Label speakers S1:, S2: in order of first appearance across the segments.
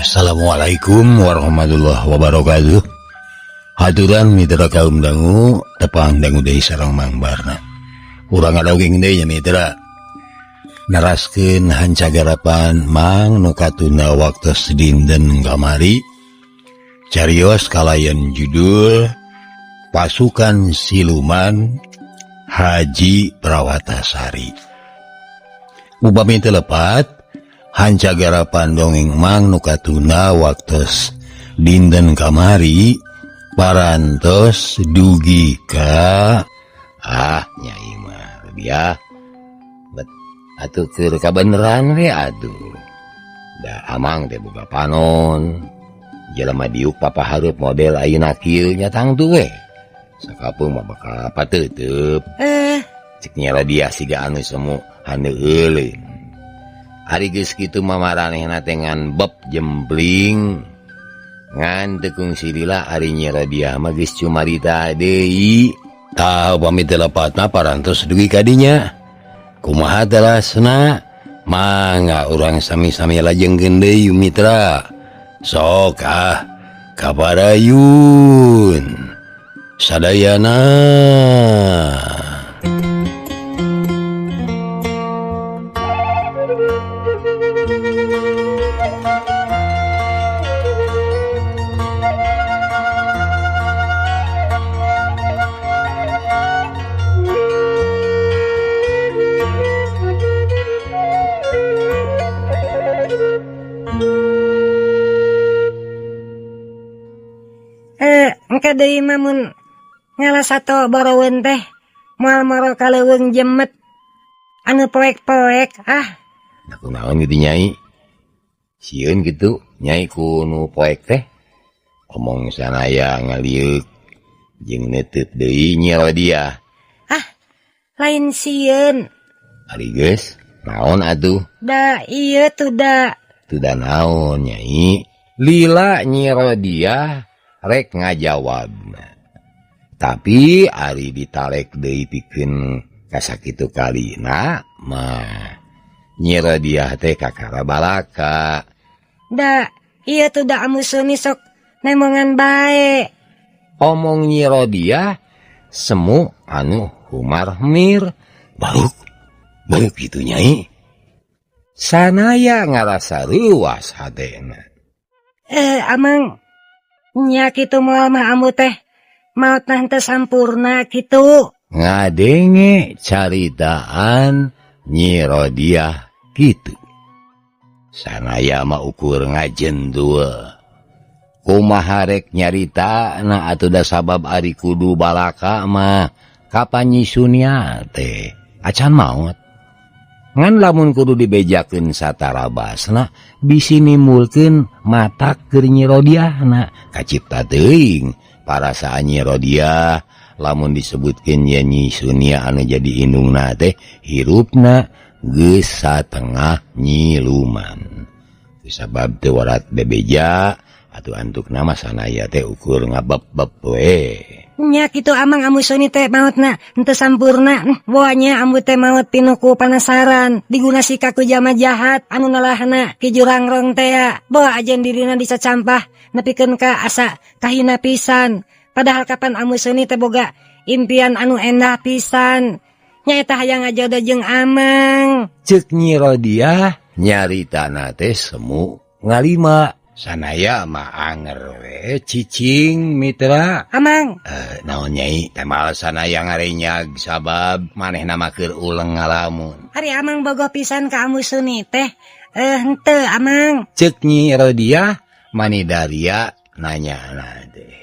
S1: Assalamualaikum warahmatullahi wabarakatuh. Haturan mitra kaum dangu tepang dangu deui sareng Mang Barna. Urang ngadogeng deui nya mitra. Naraskeun hancagarapan Mang nu katuna waktos dinten kamari. Carios kalayan judul Pasukan Siluman Haji Prawatasari. Upami teu lepat hancagarapan dongeng Mang nu katuna waktos dinten kamari parantos dugi ka Nyai mah dia bet atuh keur kabeneran we atuh da amang teh boga panon jelema diuk papahareup model ayeuna kieu nya tang tu we sakapeung mah bakal pateuteup cek nyala dia siga anu semu handeueul ari geus kitu mah maranehna teh ngan beb jembling ngan tekung silila ari nyera dia mah geus cumarita deui tah upami teu lepatna parantos dugi ka dinya kumaha telasna mangga urang sami-sami lajengkeun deui mitra sok kabarayun sadayana.
S2: Engka deui mah mun ngalasato boroweun teh moal moro kaleuweung jemet anu poek-poek
S1: Nah kunaon gitu Nyai sieun gitu Nyai ku poek teh omong sanaya ngaliuk jeung neuteut deui nyero dia
S2: lain sieun
S1: ari geus naon atuh
S2: da ieu tuh da
S1: naon Nyai lila nyero dia rek ngajawabna tapi ari ditalek deui pikeun kasakitu kalina mah nyero dia teh kakara balaka
S2: da ieu tuh da amusuni sok nemongan bae
S1: omong nyero dia semu anu humar mir baruk gitu Nyai sanaya ngarasa ruas hatena
S2: amang nya kitu moal mah ambu teh maotna henteu sampurna kitu
S1: ngadenge caritaan Nyi Rodiah kitu sanaya mah ukur ngajendul kumaha rek nyarita na atuh da sabab ari kudu balaka mah kapan Nyi Sunia teh acan maot ngan lamun kudu dibejakeun satara basna bisi nimbulkeun matak keur Nyi Rodiahna kacipta teuing parasaan Nyi Rodiah lamun disebutkeun nya Nyi Sunia anu jadi indungna teh hirupna geus satengah nyiluman sabab teu warat bebeja atuh antukna mah sanaya teh ukur ngabeb-beb we
S2: nya kitu amang amusuni teh maotna henteu sampurna boanya ambu teh maot pinuku panasaran digunasi kaku jama jahat anu nalahna ki jurang rong teh boa ajen dirina disacampah nepikeun ka asa kahina pisan padahal kapan amusuni teh boga impian anu endah pisan nya eta hayang ngajodoh jeung amang
S1: ceuk Nyi Rodiah nyaritana teh semu ngalima sanaya mah anger we cicing mitra
S2: amang
S1: naon Nyai teh mal sanaya ngarenyag sabab manehna mah keur uleng ngalamun
S2: ari amang bogoh pisan ka amusuni teh henteu amang
S1: ceuk Nyi Rodiah manidaria nanyana teh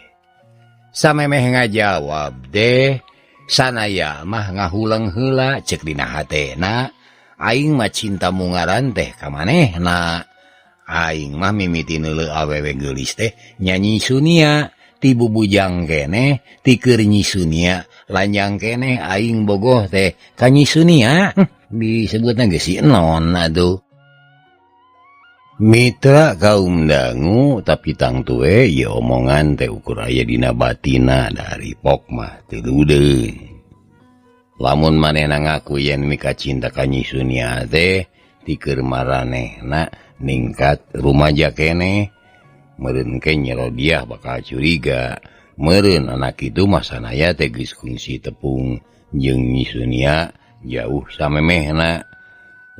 S1: samemeh ngajawab deh sanaya mah ngahuleng heula ceuk dina hatena aing mah cinta mungaran teh ka manehna aing mah mimiti neuleuh awewe geulis teh nyanyi Sunia ti bubujang keneh ti keur Nyi Sunia lanjang keneh aing bogoh teh ka Nyi Sunia disebutna geus si non atuh mitra kaum dangu tapi tang tue ieu omongan teh ukur aya dina batina dari pok mah teu deudeuh lamun manehna ngaku yen mika cinta ka Nyi Sunia teh ti keur maranehna ningkat rumaja keneh meureun ke Nyi Rodiah bakal curiga meureun anak itu masanaya teh geus kungsi tepung jeung Nyi Sunia jauh samemehna.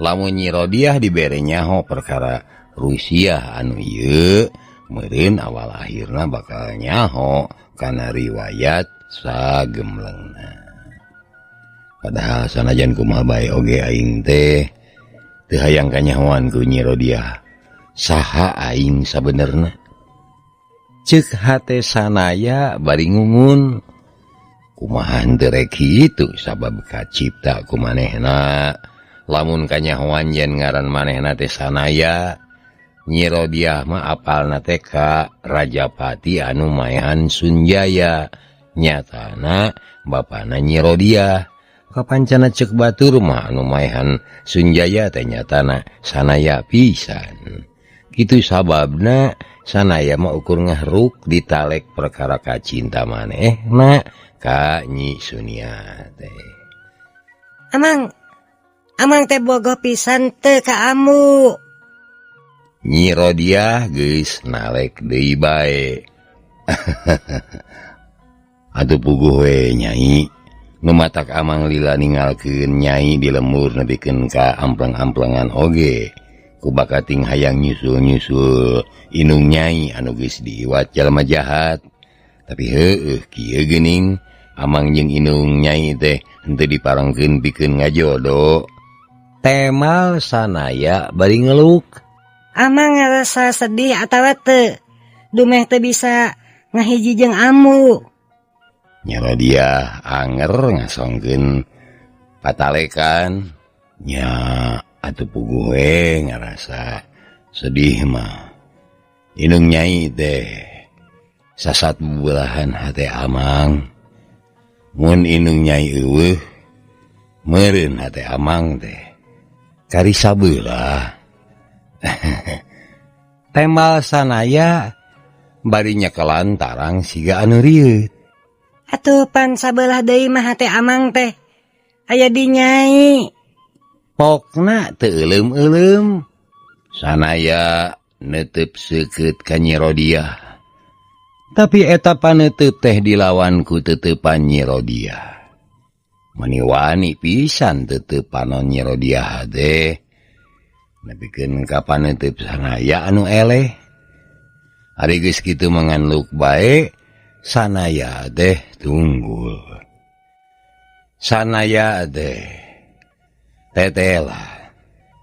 S1: Lamun Nyi Rodiah dibere nyaho perkara Rusia anu ieu meureun awal akhirna bakal nyaho kana riwayat sagemlengna. Padahal sanajan kumaha bae oge aing teh teu hayang kanyahoan ku Nyi Rodiah. Saha aing sabenerna? Ceuk hate sanaya bari ngungun. Kumaha henteu rek kitu sabab kacipta ku manehna. Lamun kanyahoan yen ngaran manehna teh sanaya. Nyi Rodiah mah apalna teh ka Rajapati anu maehan Sunjaya. Nyatana bapana Nyi Rodiah. Kapancana ceuk batur mah anu maehan Sunjaya teh nyatana sanaya pisan. Kitu sababna sanaya mah ukur ngahruk ditalek perkara kacinta manehna ka Nyi Sunia teh.
S2: Amang teh bogoh pisan teu ka amu.
S1: Nyi Rodiah geus nalek deui bae. Atuh puguh we Nyai. Nu matak amang lila ninggalkeun Nyai di lemur nepikeun ka ampleng-amplengan oge. Ku bakating hayang nyusul-nyusul inung Nyai anu geus diiwat jalma jahat. Tapi heueuh kieu geuning amang jeung inung Nyai teh henteu diparengkeun pikeun ngajodo. Temal sanaya bari ngeluk.
S2: Amang ngarasa sedih atawa teu? Dumeh teu bisa ngahiji jeung amu.
S1: Nyi Rodiah anger ngasongkeun patalekan. Nya atuh puguh we ngarasa sedih mah. Inung Nyai teh sasat bebelahan hate amang. Mun inung Nyai eueuh meureun hate amang teh kari sabeulah. Temal sanaya bari nyekelan tarang siga anu rieut.
S2: Atuh pan sabelah deui mah hate amang teh aya di Nyai.
S1: Pokna teu euleum-euleum. Sanaya neuteup seukeut ka Nyi Rodiah. Tapi eta paneuteut teh dilawan ku teuteupan Nyi Rodiah. Mani wani pisan teuteupanon Nyi Rodiah teh. Nepikeun ka paneuteut sanaya anu eleh. Ari geus kitu manganluk bae sanaya teh tunggul. Sanaya teh tetela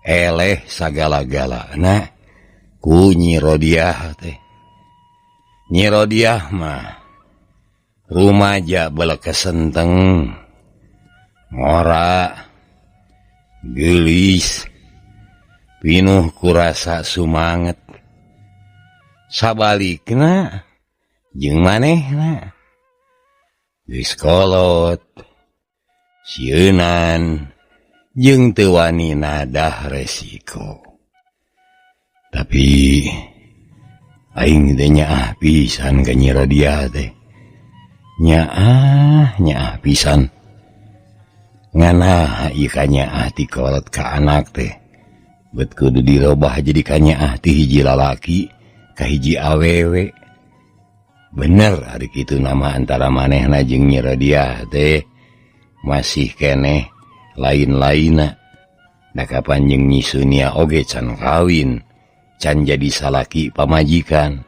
S1: eleh sagala-galana ku Nyi Rodiah teh. Nyi Rodiah mah rumaja beuleuk kesenteng, ngora, geulis, pinuh ku rasa sumanget. Sabalikna jeung manehna geus kolot, sieunan, jeung teu wani nadah resiko. Tapi aing teh nyaah pisan ka Nyi Rodiah teh. Nyaah pisan. Ngana ieu ka nyaah ti kolot ka anak teh. Bet kudu dirobah jadi ka nyaah ti hiji lalaki ka hiji awewe. Bener ari kitu nama antara manehna jeung Nyi Rodiah teh masih keneh lain-lainna. Da kapan jeung Nyi Sunia oge can kawin, can jadi salaki pamajikan.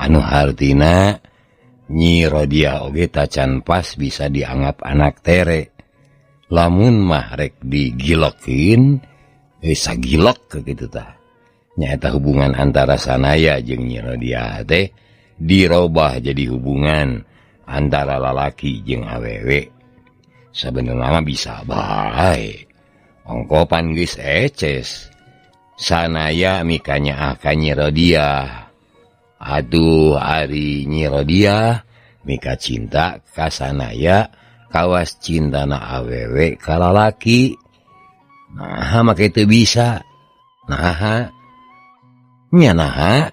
S1: Anu hartina Nyi Rodiah oge tacan pas bisa dianggap anak tere. Lamun mah rek digilokeun, sagilok kitu tah. Nyaeta hubungan antara sanaya jeung Nyi Rodiah teh dirobah jadi hubungan antara lalaki jeung awewe. Sabenerna mah bisa bae. Ongkopan geus eces. Sanaya mika nyaah ka Nyi Rodiah. Aduh ari Nyi Rodiah mika cinta ka sanaya kawas cintana awewe ka lalaki. Nah, make teu bisa. Nah, nya naha?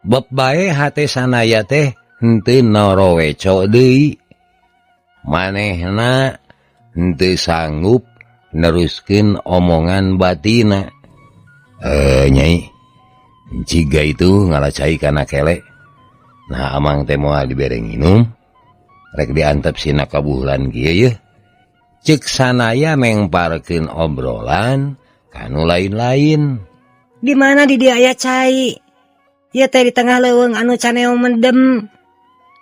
S1: Bab bae hate sanaya teh henteu noroweco deui. Manehna henteu sanggup neruskeun omongan batina. Nyai ciga itu ngalacai kana kelek. Nah amang teh moal dibere nginum rek diantep sina kabuhlan kieu yeuh. Ceuk sanaya mengparkeun obrolan kanu lain-lain.
S2: Di mana di dia aya cai? Ieu teh di tengah leuweung anu caneo mendem.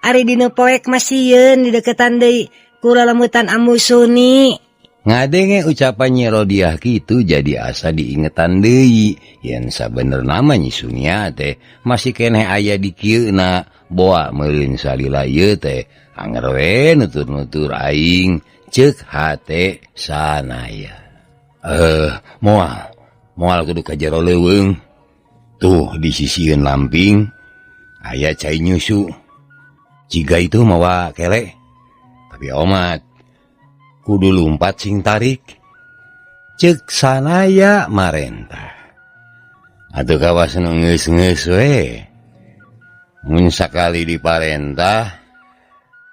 S2: Ari dina poek masieun di deketan deui ku lelemutan Ambu Suni.
S1: Ngadenge ucapan Nyi Rodiah kitu jadi asa diingetan deui yen sabenerna mah Nyi Sunia teh masih keneh aya di kieuna boa meureun salila ieu teh anger we nutur-nutur aing ceuk hate sanaya. Moal kudu ka jero leuweung. Tuh di sisieun lamping aya cai nyusu. Ciga itu mawa kelek. Tapi omat kudu lumpat sing tarik. Ceuk sanaya marentah. Atuh kawas nu geus-geus we. Mun sakali diparentah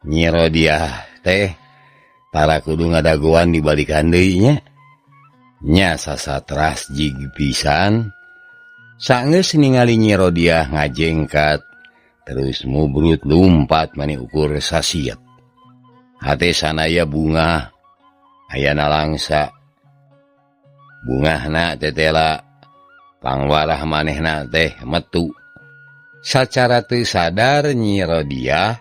S1: Nyi Rodiah teh tara kudu ngadagoan dibalikan deui nya. Nya sasatras jig pisan. Saenggeus ningali Nyi Rodiah ngajengkat terus mubrut lumpat mani ukur sasiet. Hate sanaya bunga ayana langsa. Bungahna tetela pangwarah manehna teh metu. Sacara teu sadar Nyi Rodiah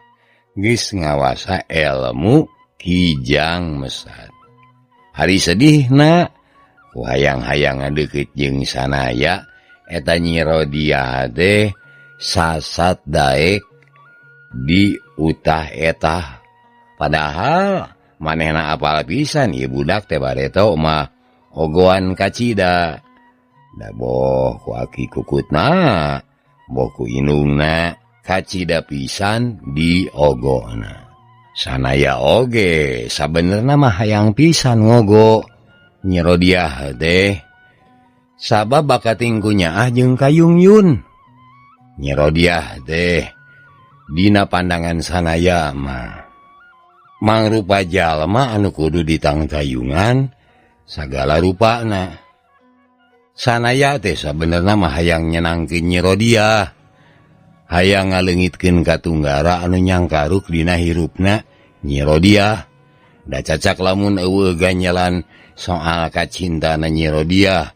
S1: geus ngawasa ilmu kijang mesat. Hari sedihna ku hayang-hayang ngadeukeut jeung sanaya eta Nyi Rodiah teh sasat daek di utah eta. Padahal manehna apal pisan ieu budak teh bareto mah ogoan kacida. Da boh ku aki kukutna, boh ku indungna kacida pisan di ogona. Sanaya oge sabenerna mah hayang pisan ngogo Nyi Rodiah teh. Sabab bakating ku nyaah jeung Kayung Yun. Nyi Rodiah teh dina pandangan sanaya mah mangrupa jalma anu kudu ditangtayungan sagala rupana. Sanaya teh sabenerna mah hayang nyenangkeun Nyi Rodiah, hayang ngaleungitkeun katunggara anu nyangkaruk dina hirupna Nyi Rodiah. Da cacak lamun eueuh ganjalan soal kacintana Nyi Rodiah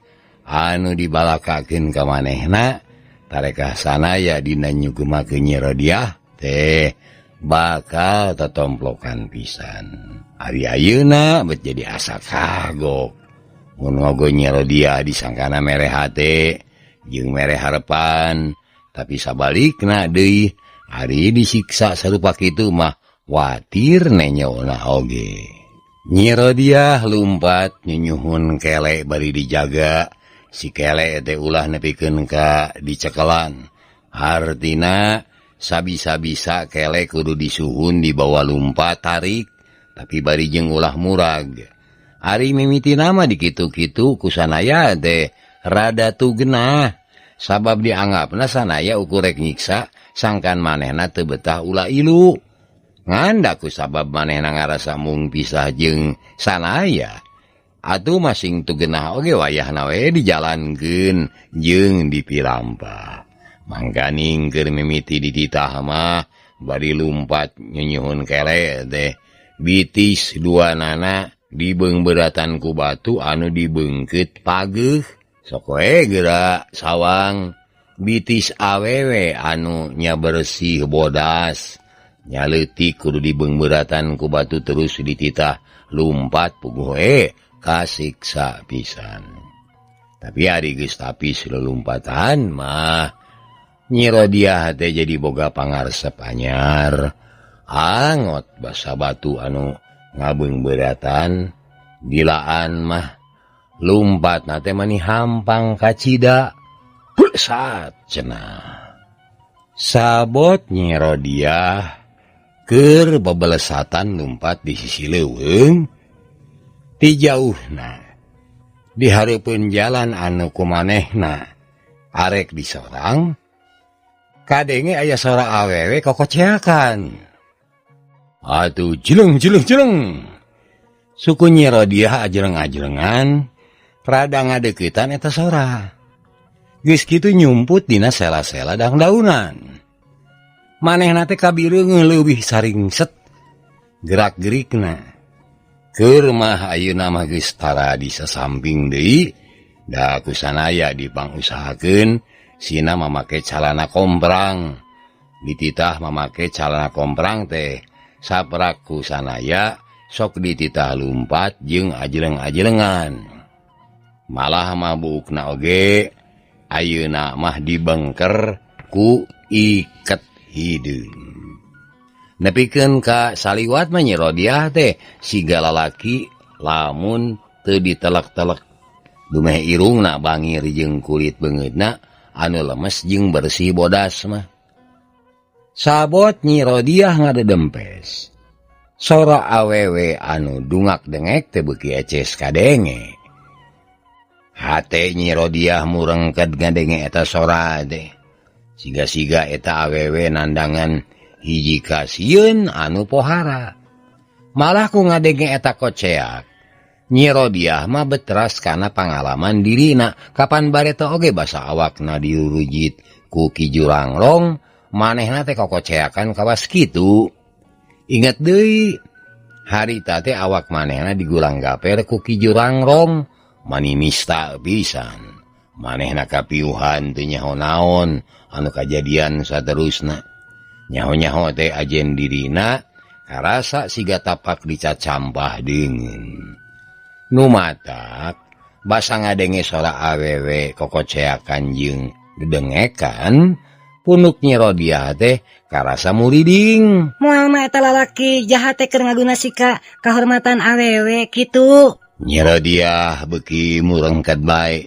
S1: anu dibalakakeun ka manehna, tarekah sanaya dina nyugemakeun Nyi Rodiah teh bakal tetomplokan pisan. Ari ayeuna bet jadi asa kagok. Mun ngogo Nyi Rodiah disangkana mere hate jeung mere harepan, tapi sabalikna deui ari disiksa sarupa kitu mah watir nenyona oge. Nyi Rodiah lumpat nyunyuhun kelek bari dijaga. Si kelek teh ulah nepikeun ka dicekelan. Artina sabisa-bisa kelek kudu disuhun di bawah lumpat tarik, tapi bari jeung ulah murag. Ari mimitina mah dikitu-kitu ku sanaya teh rada tugenah, sabab dianggapna sanaya ukur rek nyiksa sangkan manehna teu betah ulah ilu. Nganda ku sabab manehna ngarasa mung pisah jeung sanaya. Atuh masing tugenah oge wayahna we dijalankeun jeung dipirampah. Mangkaning keur mimiti di titah mah bari lumpat nyunyuhun kelek teh bitis duanana dibeungbeuratan ku batu anu dibeungkeut pageuh. Sok we geura sawang bitis awewe anu nya bersih bodas nya leutik kudu dibeungbeuratan ku batu terus dititah lumpat puguh we kasiksa pisan. Tapi ari geus tapis lelumpatan mah Nyi Rodiah teh jadi boga pangaresep anyar. Angot basa batu anu ngabeungbeuratan dilaan mah lumpatna teh mani hampang kacida. Sat cenah. Sabot Nyi Rodiah keur babelesatan lumpat di sisi leuweung. Ti jauhna di hareupeun jalan anu kumanehna arek disorang. Kadenge aya sora awewe kokoceakan. Atuh jeleng. Suku Nyi Rodiah ajreng-ajrengan rada ngadeuketan eta sora. Geus kitu nyumput dina sela-sela dang-daunan. Manehna teh kabireung leuwih saringset gerak-gerikna. Keur mah ayeuna mah geus tara di sasamping deui, da kusanaya dipangusahakeun sina mamake calana komprang. Dititah mamake calana komprang teh saprak kusanaya sok dititah lumpat jeung ajeleng-ajelengan. Malah mabukna oge ayeuna mah dibengker ku iket hideung. Nepikeun ka saliwat mah Nyi Rodiah teh siga lalaki lamun teu ditelek-telek dumeh irungna bangir jeung kulit beungeutna anu lemes jeung bersih bodas mah. Sabot Nyi Rodiah ngadedempes. Sora awewe anu dungak dengek teh beuki eces kadenge. Hate Nyi Rodiah murengked ngadenge eta sora teh. Siga-siga eta awewe nandangan hiji kasieun anu pohara. Malah ku ngadenge eta koceak. Nyi Rodiah mah betras kana pangalaman dirina. Kapan bareta oge basa awakna dirurujit ku Ki Jurangrong, manehna teh kokoceakan kawas kitu. Ingat deui, harita teh awak manehna digulang gaper ku Ki Jurangrong, mani nista pisan. Manehna kapiuhan teu nyaho naon anu kajadian saterusna. Nyaho-nyaho teh ajen dirina karasa siga tapak dicacampah deungeun. Nu matak basa ngadenge sora awewe kokoceakan jeung dedengekan, punuk Nyi Rodiah teh karasa muriding.
S2: Moal mah eta lalaki jahat teh keur ngaguna sika kahormatan awewe kitu.
S1: Nyi Rodiah beuki murengked bae.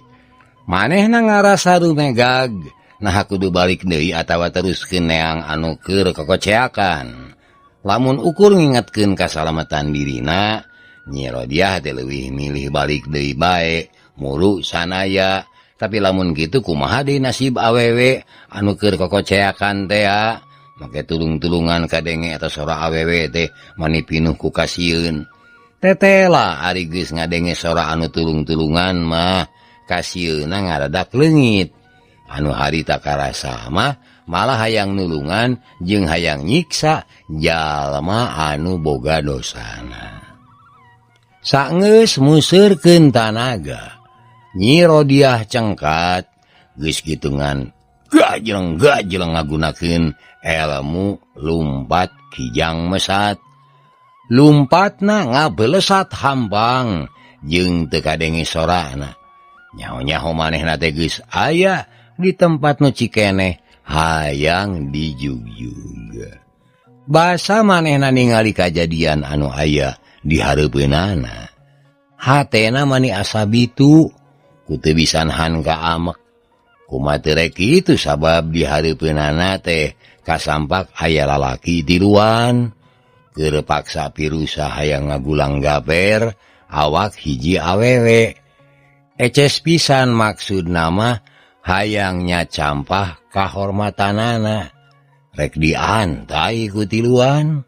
S1: Manehna ngarasa rumegag, nah kudu balik deui atawa teruskeun neang anu keur kokoceakan. Lamun ukur ngingetkeun kasalamatan dirina, Nyi Rodiah teh leuwih milih balik deui bae, mulu sanaya. Tapi lamun kitu kumaha deui nasib awewe anu keur kokoceakan teh ya. Make tulung-tulungan kadenge eta sora awewe teh mani pinuh ku kasieun. Tetela ari geus ngadenge sora anu tulung-tulungan mah kasieuna ngaradak leungit. Anu harita karasa mah malah hayang nulungan jeung hayang nyiksa jalma anu boga dosana. Saenggeus museurkeun tanaga, Nyi Rodiah cengkat geus kitu ngan gajleng-gajleng ngagunakeun elmu lumpat kijang mesat. Lumpatna ngabelesat hampang jeung teu kadenge sorana. Nyaho-nyaho manehna teh geus aya di tempat nu cikeneh hayang dijugjug. Basa manehna ningali kajadian anu aya di hareupeunana. Hatena mani asa bitu ku teu bisa nahan ka amek. Kumaha teu rek kitu sabab di hareupeunana teh kasampak aya lalaki tiluan. Keur paksa pirusa hayang ngagulang gaper awak hiji awewe. Eces pisan maksudna mah hayang nyacampah kahormatanana. Rek diantai ku tiluan.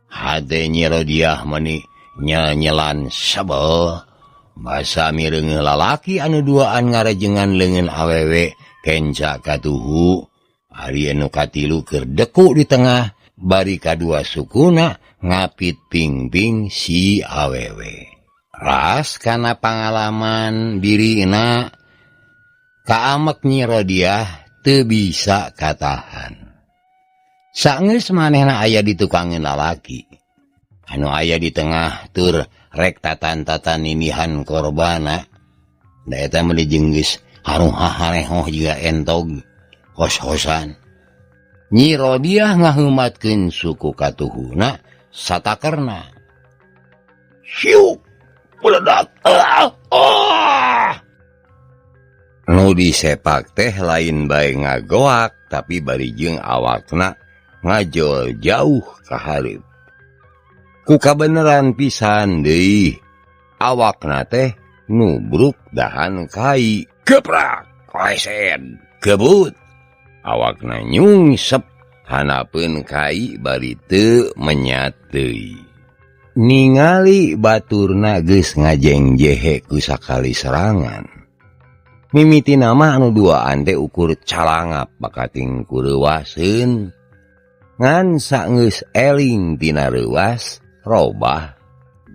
S1: Hate Nyi Rodiah mani nyenyelan sebel. Basa mireung lalaki anu duaan ngarejengan leungeun awewe kenca katuhu. Ari anu katilu keur deku di tengah. Bari kadua sukuna ngapit pingping si awewe. Ras kana pangalaman dirina kaamek Nyi Rodiah teu bisa katahan. Saenggeus manehna aya di tukangeun lalaki anu aya di tengah tur rek tatan-tatan ninihan korbana. Da eta mah dijenggeus harung haharehoh jiga entog hos-hosan. Nyi Rodiah ngaheumatkeun suku katuhuna satakerna. Syuk, meledak. Nu disepak teh lain bae ngagoak, tapi barijeng awakna ngajol jauh ka hareup. Ku kabeneran pisan deui, awakna teh nubruk dahan kai, geprak, kleset, gebut. Awakna nyungsep hanapeun kai bari teu menyat deui. Ningali baturna geus ngajengjehe ku sakali serangan. mimiti nama anu duaan teh ukur calangap bakating kureuwaseun ngan saenggeus eling tina reuwas robah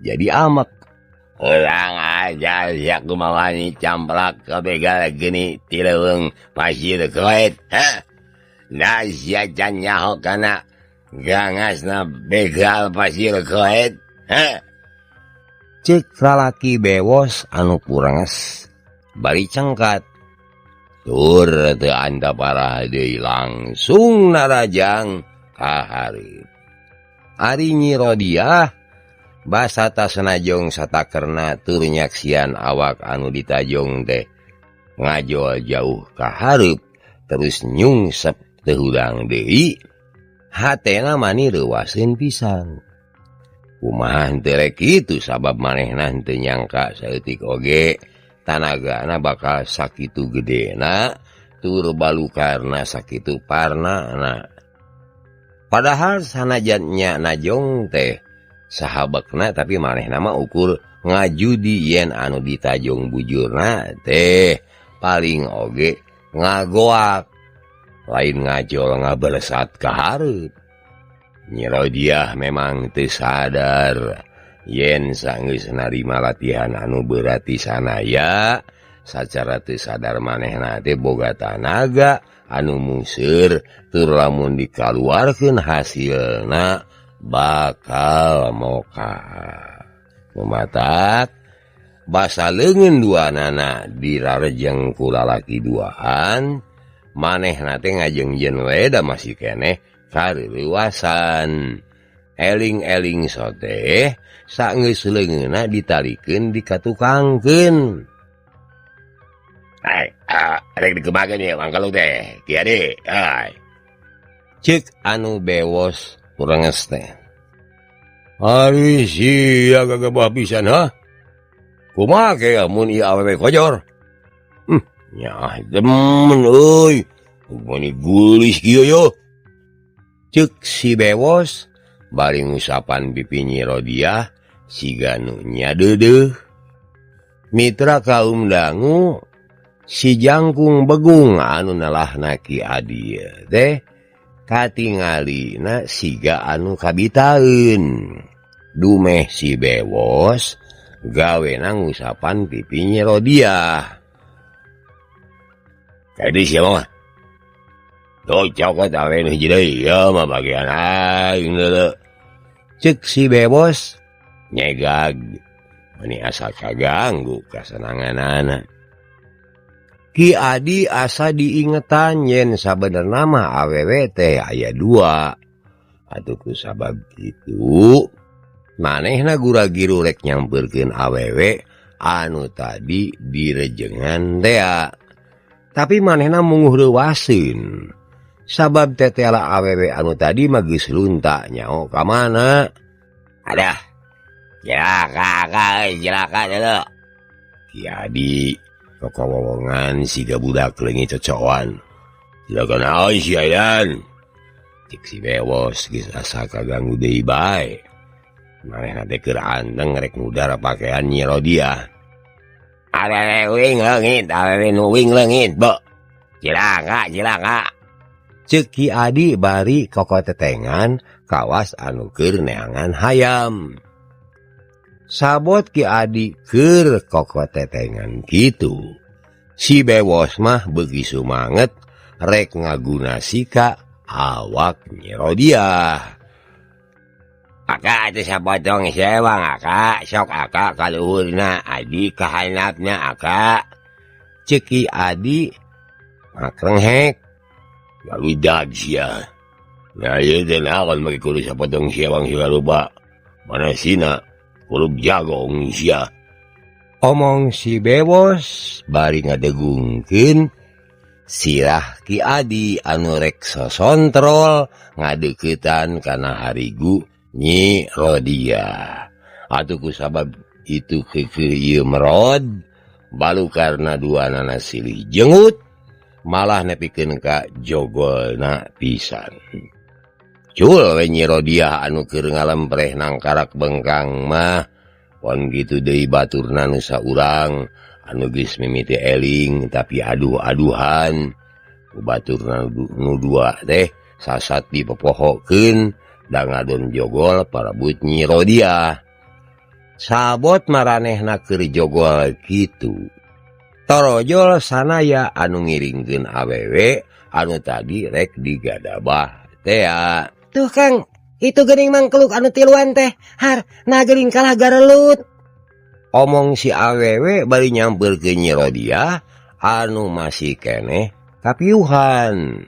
S1: jadi amek. Urang aja yak kumaha ni camplak kabegal geni ti leuweung pasir koet. Da sia can nyaho kana gangasna begal pasir koet. Cek lalaki bewos anu kuranges bari cengkat. Tur teu anda parah deui langsung narajang ka hareup. Ari Nyi Rodiah basa tasenajong satakerna tur nyaksian awak anu ditajong teh ngajol jauh ka hareup terus nyungsep teu hudang deui hatena mani reuwaseun pisan. Kumaha henteu rek kitu sabab manehna henteu nyangka saeutik oge tanagana bakal sakitu gedena tur balukarna sakitu parnana. Padahal sanajan nya najong teh sahabekna tapi manehna mah ukur ngajudi yen anu ditajong bujurna teh paling oge ngagoak lain ngajol ngaberesat ka hareup. Nyi Rodiah memang teu sadar yen saenggeus narima latihan anu berat ti sanaya sacara teu sadar manehna teh boga tanaga anu museur tur lamun dikaluarkeun hasilna bakal moka. Mematak basa leungeun duanana dirarejeng ku lalaki duaan manehna teh ngajengjeun we da masih keneh kareuwasan. Eling-eling soteh saenggeus leungeunna ditalikeun dikatukangkeun. Rek dikemakeun ieu mangkalung teh Ki Adi. Ceuk anu bewos kuranges teh. Ari sia gagabah pisan ha. Kumaha ge mun ieu awewe kojor? Nyah demen euy. Mani gulis kieu yo. Ceuk si bewos bari ngusapan pipi Nyi Rodiah siga nu nya deudeuh. Mitra kaum dangu si jangkung begung anu nelahna Ki Adi teh katingalina siga anu kabitaeun. Dumeh si bewos gawena ngusapan pipi Nyi Rodiah. Tadi siapa mah? Cocok awe nu hiji deui ya mah bagian aing deuleu. Ceuk si bewos nyegag mani asa kaganggu kasenanganana. Ki Adi asa diingetan yen sabenerna mah awewe teh aya dua. Atuh ku sabab kitu manehna gura-giru rek nyampeurkeun awewe anu tadi direjengan tea. Tapi manehna munguh reuwaseun. Sabab tetela awewe anu tadi mah geus lunta nyaho ka mana. Adah. Jelaka deuleu. Ki Adi kokowongan siga budak leungit cocoan. Silakan naon si Aidan. Cik si bewos geus asa kaganggu deui bae. Manehna teh keur anteng rek ngudar pakaian Nyi Rodiah. Awewe wing leungit, awewe nu wing leungit, Bo. Cilaka. Ceuk Ki Adi bari kokotetengan kawas anu keur neangan hayam. Sabot Ki Adi keur kokotetengan kitu. Si bewos mah beuki sumanget rek ngaguna sika awak Nyi Rodiah. Aka teh sapotong sewang aka, sok aka kaluhurna Adi kahanapna aka. Ceuk Ki Adi makrenghek. Lalu dag sia. Nah ieu teh naon make kudu sapotong sewang sigaruba. Mana sina kudu jagong sia. Omong si bewos bari ngadegungkeun sirah Ki Adi anu rek sosontrol ngadeuketan kana harigu Nyi Rodiah. Atuh ku sabab itu keukeu ieu merod balukarna duanana silih jengut malah nepikeun ka jogolna pisan. Cul we Nyi Rodiah anu keur ngalempreh nang karak bengkang mah pon kitu deui baturna nu saurang anu geus mimiti eling tapi aduh-aduhan ku batur nu dua teh sasat dipepohokeun da ngadon jogol parebut Nyi Rodia. Sabot maranehna keur jogol kitu. Torojol sanaya anu ngiringkeun awewe anu tadi rek digadabah teh.
S2: Tuh Kang, itu geuning mangkeluk anu tiluan teh. Har, nah geuning kalah garelut.
S1: Omong si awewe bari nyampeurkeun Nyi Rodia anu masih keneh kapiuhan.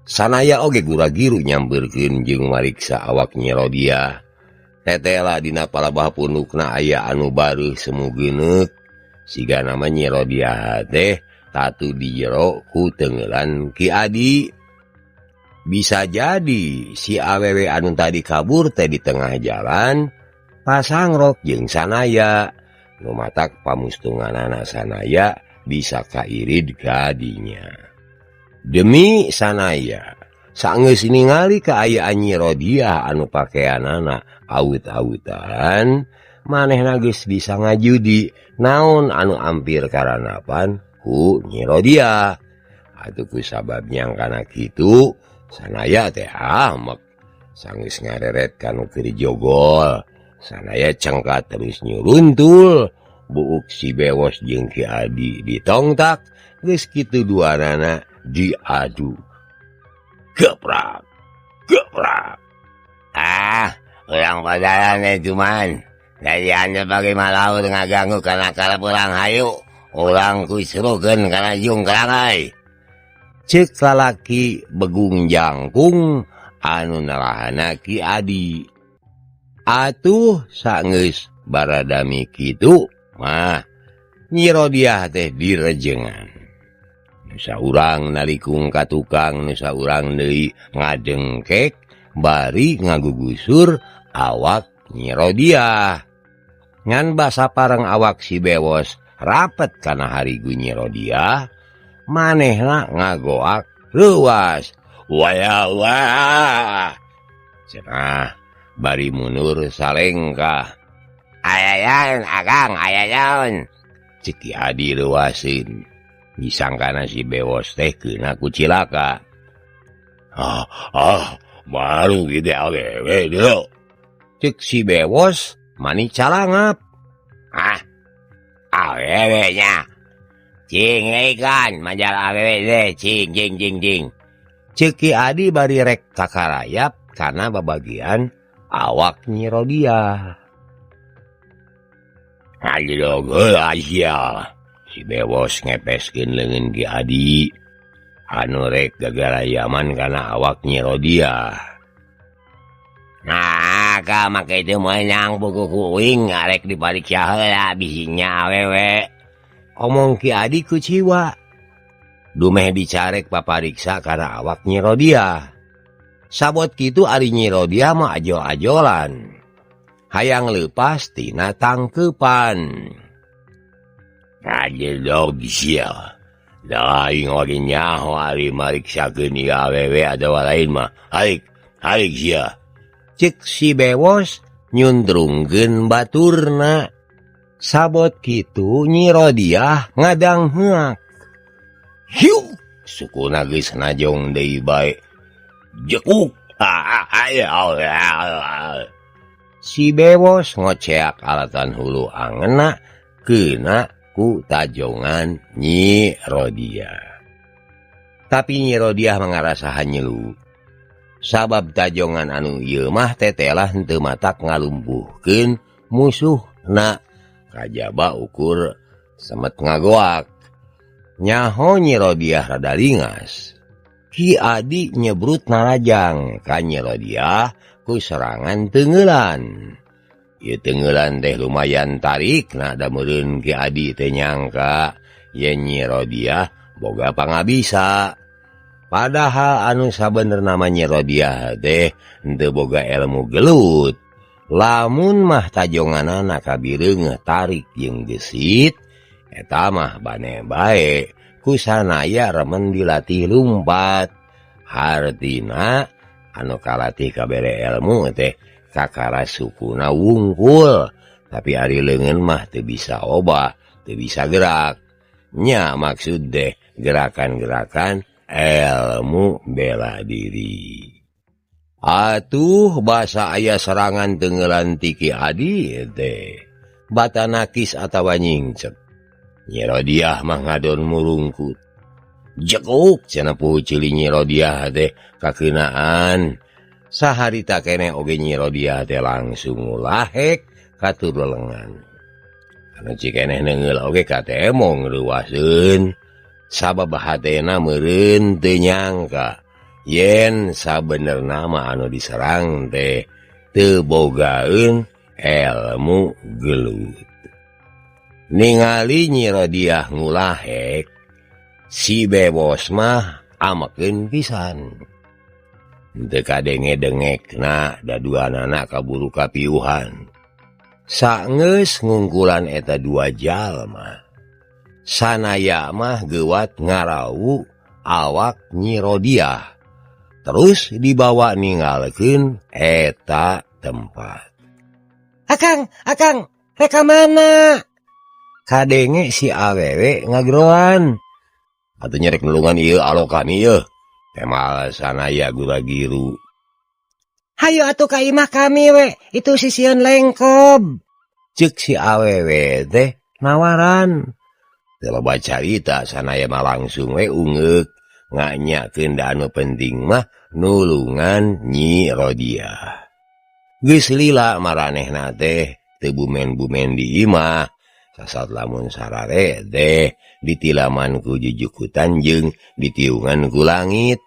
S1: Sanaya oge gura-giru nyampeurkeun jeung mariksa awak Nyi Rodia. Tetela dina palabah pundukna aya anu bareuh semu geuneuk. Siga nama Nyi Rodia teh tatu di jero ku teungeulan Ki Adi. Bisa jadi si awewe anu tadi kabur teh di tengah jalan pasangrok jeung sanaya. Nu matak pamustunganana sanaya bisa kairid ka dinya. Demi sanaya saenggeus ningali kaayaan Nyi Rodia anu pakeanana awut-awutan, manehna geus bisa ngajudi naon anu ampir karanapan ku Nyi Rodia. Atuh ku sabab nyangkana kitu sanaya teh amek sanggeus ngareret kanu keur jogol. Sanaya cengkat terus nyuruntul buuk si Bewos jeung Ki Adi ditongtak geus kitu duanana diadu. Geprak, geprak. Urang padaran cuman dari anda bagi malau dengan ganggu karena kalau pulang hayu urang kuisrukeun karena jung kerangai. Cek lalaki begung jangkung anu narahana Ki Adi. Atuh saenggeus baradami kitu mah Nyi Rodia teh direjengan. Nu saurang nalikung ka tukang, nu saurang deui ngadengkek bari ngagugusur awak Nyi Rodia. Ngan basa pareng awak si Bewos rapet kana harigu Nyi Rodia, manehna ngagoak luas. Waya wah. Cenah bari mundur salengkah. Ayayan Akang, ayayan. Cek Ki Adi luasin. Disangkana si Bewos teh keuna ku cilaka. Baru gitu awewe dulu. Cek si Bewos mani calangap. Awewenya. Cing ikan manjal awewe deh. Cing. Cek Ki Adi bari rek kakarayap karena babagian awak Nyi Rodia. Aduh aja. Si Bewos ngepeskeun leungeun Ki Adi. Anu rek gagarayaman kana awak Nyi Rodia. Nah, ka make teu moal nyang buku kuing arek dipariksa heula bisinya awewe. Omong Ki Adi ku ciwa. Dumeh dicarek papariksa kana awak Nyi Rodia. Sabot kitu ari Nyi Rodia mah ajol-ajolan. Hayang leupas tina tangkeupan. Ajedog sia. Lain orang nyaho hari mariksakeun ieu awewe adawa lain mah. Harik sia. Cek si Bewos nyundrungkeun baturna. Sabot kitu Nyi Rodia ngadangheuk. Hiu, sukuna geus najong deui bae. Jekuk. Si Bewos ngoceak alatan hulu angeuna keuna ku tajongan Nyi Rodia. Tapi Nyi Rodia mangarasa hanyelu. Sabab tajongan anu ieu mah tetelah henteu matak ngalumpuhkeun musuhna. Kajaba ukur semet ngagoak. Nyaho Nyi Rodia rada lingas. Ki Adi nyebrut narajang ka Nyi Rodia ku serangan teungeulan. Ieu teungeulan teh lumayan tarik na da meureun Ki Adi teh nyangka yen Nyi Rodia boga pangabisa. Padahal anu sabenerna mah Nyi Rodia teh henteu boga ilmu gelut. Lamun mah tajonganana kabireung tarik jeung gesit, eta mah bane bae ku sanaya remen dilatih lumpat. Hartina anu kalatih kabere ilmu teh kakara sukuna wungkul, tapi ari leungeun mah teu bisa obah
S3: teu bisa gerak. Nya maksud deh gerakan-gerakan ilmu bela diri. Atuh basa aya serangan tenggelan tiki adi teh bata nakis atawa nyingcek. Nyi Rodiah mah ngadon murungkut. Jekuk cenah puhu cili Nyi Rodiah teh kakeunaan. Saharita keneh oge Nyi Rodiah teh langsung ngulahek katur lelengan. Anu cikeneh neungeul oge ka teh mong ngeuwaseun. Sabab hatena meureun teu nyangka yen sabenerna mah anu diserang teh teu bogaeun ilmu gelut. Ningali Nyi Rodiah ngulahek, si bebos mah amekeun pisan. Teu kadenge-dengekna daduanana kaburu kapiuhan. Saenggeus ngungkulan eta dua jalma. Sanaya mah geuwat ngarau awak Nyi Rodiah. Terus dibawa ninggalkeun eta tempat.
S2: Akang, reka mana?
S3: Kadenge si awewe ngagroan. Atuh nyerek nulungan ieu alokan ieu. Temal sanaya gula giru.
S2: Hayu atuh ka imah kami we, itu sisieun lengkob.
S3: Ceuk si awewe teh nawaran. Teu loba carita sanaya mah langsung we ungeuk nganyakeun da anu penting mah nulungan Nyi Rodiah. Geus lila maranehna teh teu bumen-bumen di imah. Sasaot lamun sarare teh ditilaman ku jujukutan jeung ditiungan ku langit.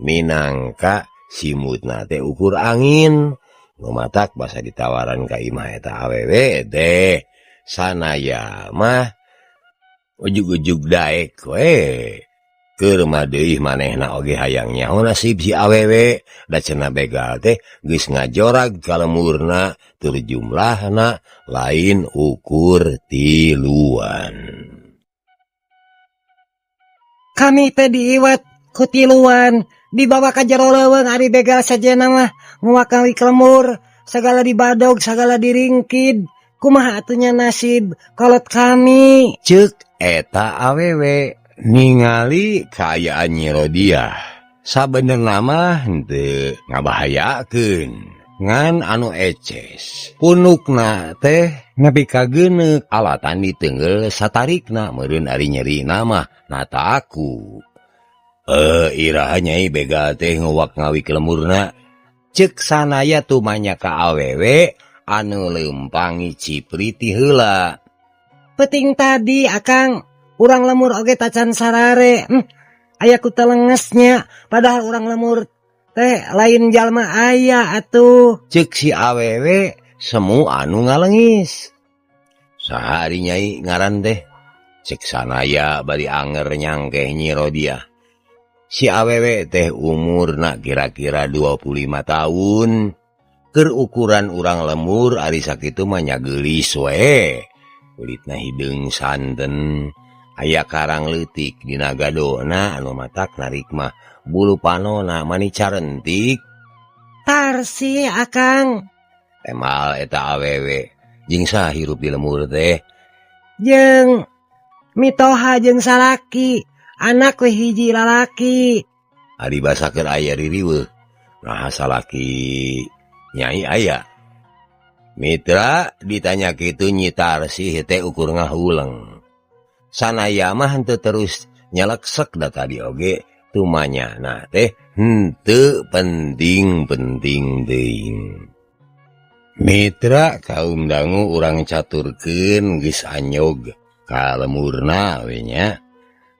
S3: Minangka simutna teh ukur angin. Ngumatak basa ditawaran ka imah eta awewe teh sanaya mah ujug-ujug daek we. Keur mah deui manehna oge hayang nyaho nasib si awewe. Da cenah begal teh geus ngajorag ka lemurna tur jumlahna lain ukur tiluan.
S2: Kami teh diiwat ku tiluan, dibawa ka jero leuweung ari begal sajena mah nguwakawi lemur, sagala dibadog, sagala diringkid. Kumaha atunya nasib kolot kami?
S3: Ceuk eta awewe ningali kaayaan Nyi Rodiah. Sabenerna mah henteu ngabahayakeun, ngan anu eces. Punukna teh nepi ka geuneuk alatan diteungeul satarikna meureun ari nyerina mah nata aku. Iraha Nyai begal teh nguwak ngawi ke lemurna. Ceuk sanaya tumanya ka awewe anu leumpangi cipri ti heula.
S2: Peting tadi akang, urang lemur oge tacan sarare. Aya ku telengesnya, padahal urang lemur teh lain jalma aya atuh.
S3: Ceuk si awewe semu anu ngalengis. Sahari Nyai ngaran teh. Ceuk sanaya bari anger nyangkeh Nyi Rodiah. Si awewe teh umurna kira-kira 25 tahun. Keur ukuran urang lemur ari sakitu mah nya geulis we. Kulitna hideung santen. Aya karang leutik dina gadona anu matak narik mah bulu panona mani carentik.
S2: Tarsi akang.
S3: Temal eta awewe. Jeung saha hirup di lemur teh?
S2: Jeung mitoha jeung salaki. Anak we hiji lalaki.
S3: Ari basakeun aya ririweuh. Nah salaki Nyai aya. Mitra ditanya kitu Nyi Tarsih teh ukur ngahuleng. Sanaya mah henteu terus nyeleksek da tadi oge tumanyana teh henteu penting-penting teuing. Mitra kaum dangu urang caturkeun geus anyog ka lemurna we nya.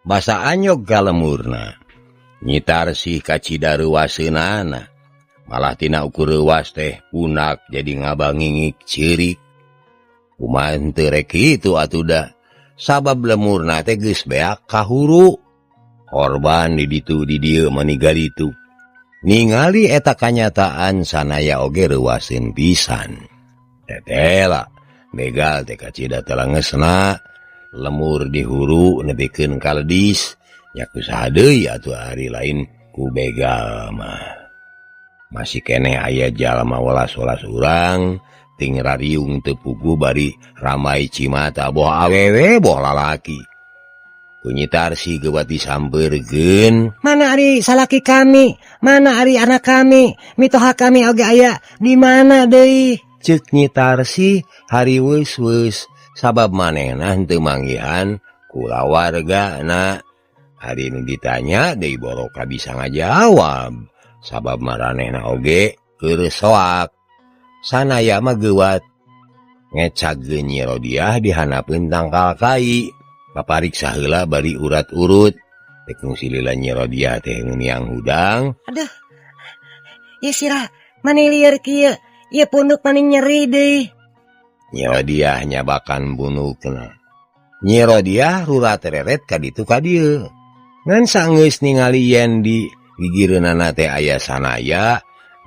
S3: Basa anyog ka lemurna. Nyi Tarsih kacida reuwaseunana. Malah tina ukur reuwas teh unak jadi ngabangingik ceurik. Kumaha henteu rek kitu atuh da. Sabab lemurna teh geus beak kahuru. Korban di ditu di dieu maniga ditu. Ningali eta kanyataan sanaya oge reuwaseun pisan. Tetela begal teh kacida telengesna. Lemur dihuru nepikeun ka ledis. Nya kusaha deui atuh ari lain ku begal mah. Masih keneh aya jalma welas-welas urang ting rariung tepugu bari ramai cimata boh awewe boh lalaki. Kunyitarsi gewat disambergen.
S2: Mana ari salaki kami, mana ari anak kami, mitoha kami oge aya di mana deui?
S3: Cek nyitarsi hari wes sabab manehna henteu manggihan kula warga na. Hari nu ditanya deui Boroka bisa ngajawab sabab maranehna oge keur soak. Sanaya mah geuwat ngecagkeun Nyi Rodiah dihanapeun tangkal kai. Papariksa heula bari urat-urut. Tek nu silila Nyi Rodiah teh nu niang hudang.
S2: Aduh. Ya sirah, mani lieur kieu. Ieu punduk mani nyeri deui.
S3: Nyi Rodiah nyabakan bunukna. Nyi Rodiah rurat tereret ka ditu ka dieu. Ngan sanggeus ningali yen di gigireunana teh aya sanaya,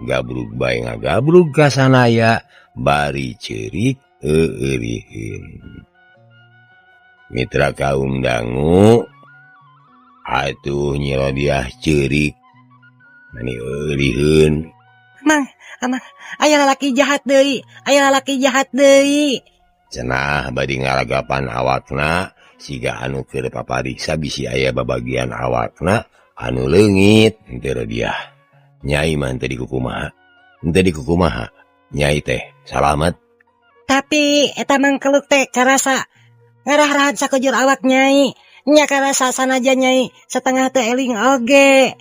S3: gabrug bae ngagabrug ka sanaya, bari ceurik eueureun. Mitra kaum dangu, atuh Nyi Rodiah ceurik mani eueureun.
S2: Amang, aya lalaki jahat deui,
S3: Cenah badi ngaragapan awakna, siga anu keur papariksa bisi aya babagian awakna anu leungit. Henteu Rodiah. Nyai mah henteu dikukumaha. Nyai teh salamet.
S2: Tapi eta mangkeluk teh karasa ngarah-rahan sakujur awak Nyai. Nya karasa sanaja Nyai setengah teu eling oge.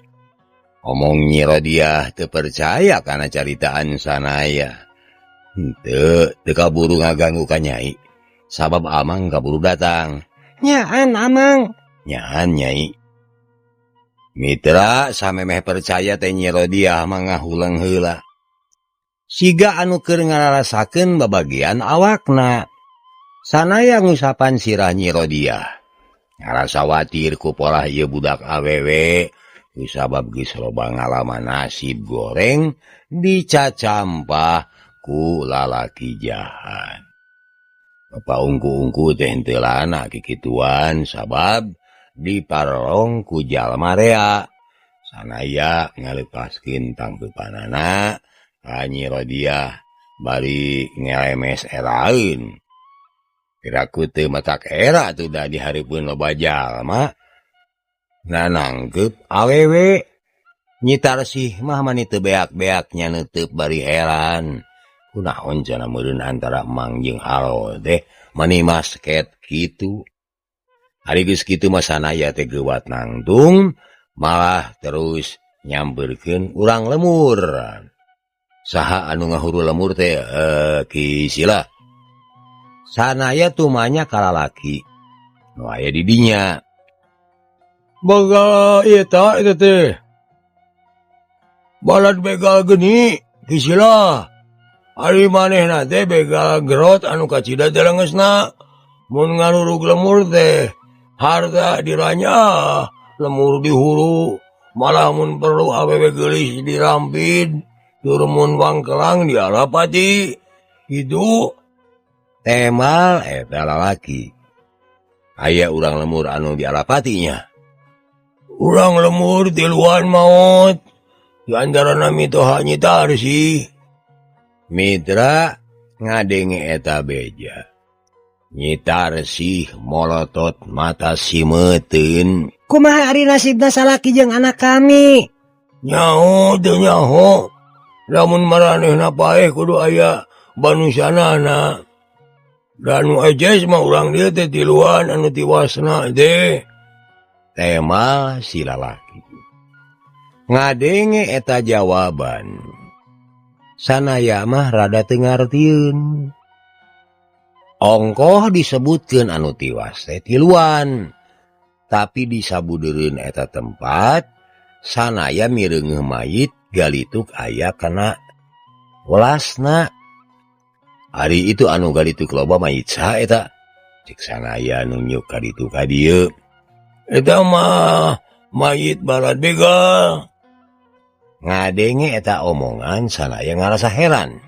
S3: Omong Nyi Rodiah teu percaya kana caritaan sanaya. Henteu kaburu ngaganggu ka Nyai. Sabab Amang kaburu datang.
S2: Nyaan Amang.
S3: Nyaan Nyai. Mitra samemeh percaya teh Nyi Rodiah mangahulang heula. Siga anu keur ngararasakeun babagian awakna. Sanaya ngusapan sirah Nyi Rodiah. Ngarasa watir ku polah ieu budak awewe. Kusabab geus loba ngalaman nasib goreng dicacampah ku lalaki jahat. Bapak ungku-ungku teh henteu lana kikituan sabab diparelong ku jalma rea. Sanaya ngalepaskeun tangkeupanana ka Nyi Rodiah bari ngelemes eraeun. Piraku teu matak era tuh da dihareupeun loba jalma. Nanangkep awewe. Nyitarsi mah mani teu beak-beaknya neuteuk bari heran. Kunaon cenah meureun antara Mang jeung Halo teh mani masket kitu. Ari geus kitu mah sanaya teh geuwat nangtung malah terus nyampeurkeun urang lemur. Saha anu ngahuru lemur teh Ki Sila. Sanaya tumanya ka lalaki nu aya di dinya. Baga eta teh. Balad begal geni, Ki Sila. Ari manehna teh begal gerot anu kacida delengesna. Mun ngarurug lemur teh harta diranya, lemur dihuru. Malah mun perlu awewe geulis dirampid, tur mun wangkelang dialapati. Itu temal eta lalaki. Aya urang lemur anu dialapatinya. Urang lemur tiluan maot. Di antarana mitoha Nyitarsi. Mitra ngadenge eta beja. Nyitarsi molotot mata simeuteun.
S2: Kumaha ari nasibna salaki jeung anak kami?
S3: Nyaho teu nyaho. Lamun maranehna paeh kudu aya banusanana. Dan nu ejes mah urang dieu teh tiluan anu tiwasna teh. Tema si lalaki. Ngadenge eta jawaban. Sanaya mah rada teu ngartieun. Ongkoh disebutkeun anu tiwas teh tiluan. Tapi disabudeureun eta tempat, sanaya mireungeuh mayit galituk aya kana welasna. Ari itu anu galituk loba mayit saha eta? Cek sanaya nu nyuk ka ditu ka dieu. Eta mah mayit balad begal. Ngadenge eta omongan sanaya ngarasa heran.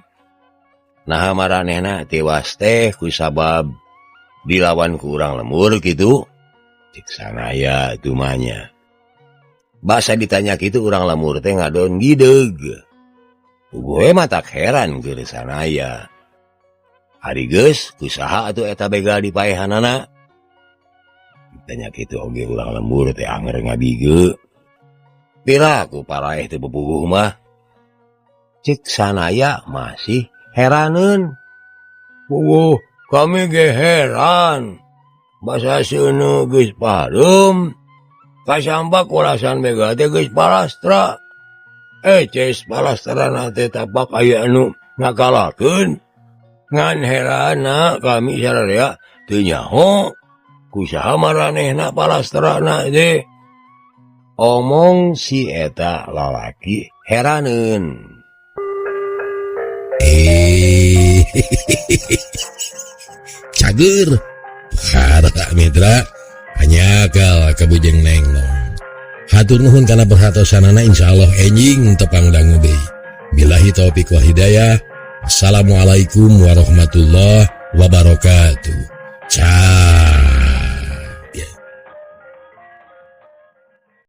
S3: Nah maranehna tewas teh kusabab dilawan ku urang lemur kitu. Cek sanaya tumanya. Basa ditanya kitu urang lemur teh ngadon gideug. Ugoe matak heran keur sanaya. Ari geus kusaha atuh eta begal dipaehanana. Tanya kitu oge ulang lembur teh anger ngabige. Pira ku paraeh teu bebubuh mah. Cek sanaya masih heraneun. Kami ge heran. Basa seuneu geus pareum. Kasambak ulasan begal teh geus palastra. Ces palastrana teh tapak aya anu ngakalakeun. Ngan herana kami sararea teu nyaho. Kusaha maranehna palastrana teh. Omong si eta lalaki heraneun.
S1: Cager harta mitra hanyakal kabujeng nenglong. Hatur nuhun kana perhatosanana, insyaallah enjing tepang dangu deui. Billahi taufiq wal hidayah. Assalamualaikum warahmatullahi wabarakatuh.